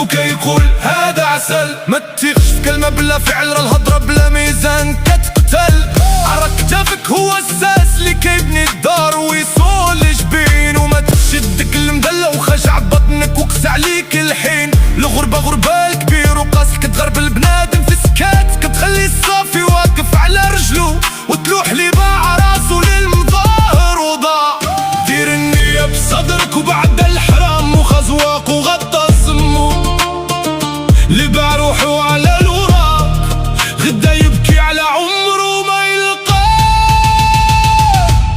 وكيقول هذا عسل. ما تثيقش في كلمة بلا فعل، راه الهضرة بلا ميزان كتقتل. عرق كتافك هو الساس اللي كيبني الدار ويصول الجبين. وما تشدك المدلة وخشع بطنك وقسى عليك الحين. الغربة غربة الكبير وقاسك كتغربل بنادم في سكات. كتخلي الصافي واقف على رجلو وتلوح لي باع راسو للمظاهر وضاع. دير النية بصدرك وبعد الحرام وخزواق وغطى سمو. اللي باع روحو على الوراق غدا يبكي على عمره ما يلقى.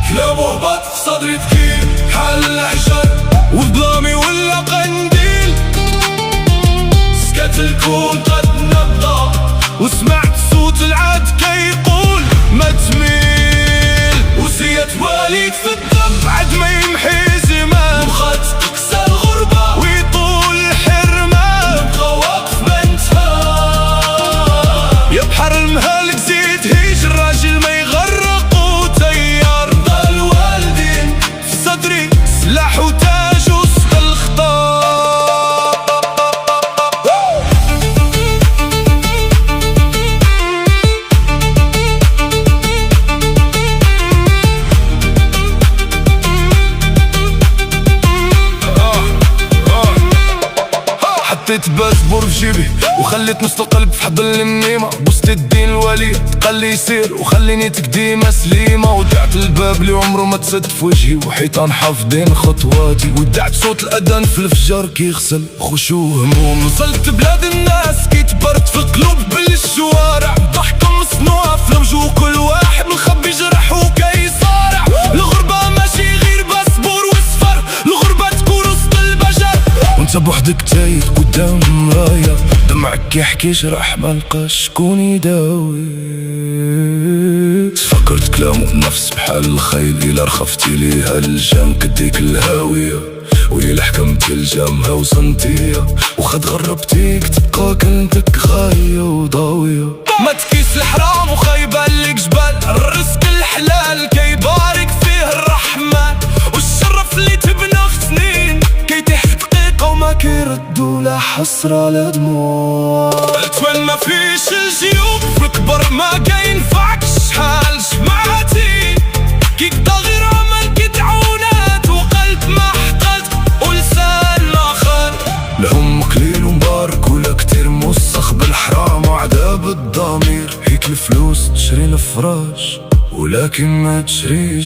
كلام وهبط في صدري ثقيل بحال الحجر وظلامي ولا قنديل. سكت الكون قد نبض وسمعت صوت العاد كيقول ما تميل. وسيت واليك في الدم عد ما يمحي زمان. مخات تكسى الغربة ويطول الحرمان. نبقى واقف ما انتهى يا بحر المهالك زيد هيج. الراجل ما يغرق وتيار. ضل الوالدين في صدري سلاح وتاج وسط الخطار. حطيت باسبور في جيبي وخليت نص القلب في حضن النيمة. بوست الدين الولي قال لي يسير وخليني تقديمة سليمة. ودعت الباب اللي عمره ما تسد في وجهي وحيطان حافظين خطواتي. ودعت صوت الأذان في الفجر كيغسل خشوع هموم. وصلت بلاد الناس كيتبرد في قلوب بالشوارع. ضحكة مصنوعة في الوجه وكل واحد مخبي جرح وكيصارع. الغربة ماشي غير باسبور وصفر، الغربة تكون وسط البشر وانت بوحدك تايت قدام المرايا. دمعك يحكي جرح ملقاش شكون يداوي. فكرت كلام النفس بحال الخيل إلا رخفتي ليها الجام كديك الهاوية. وإلا حكمتي الجامها وصنتيها وخد غربتيك تبقى كنتك غاية وضاوية. ما تكيس الحرام وخايبة لك جبال. الرزق الحلال كيبارك فيه الرحمن. والشرف اللي تبنى في سنين كيتيح في دقيقة وما كيردو لا حسرة لا دموع. التوان ما فيش الجيوب في الكبر ما كينفعكش. شحال جمعتي كيقضى غير عمل كيدعونات وقلب محقد ولسان آخر. لهم قليل ومبارك ولا كتير موسخ بالحرام وعذاب الضمير. هيك الفلوس تشري الفراش ولكن ما تشريش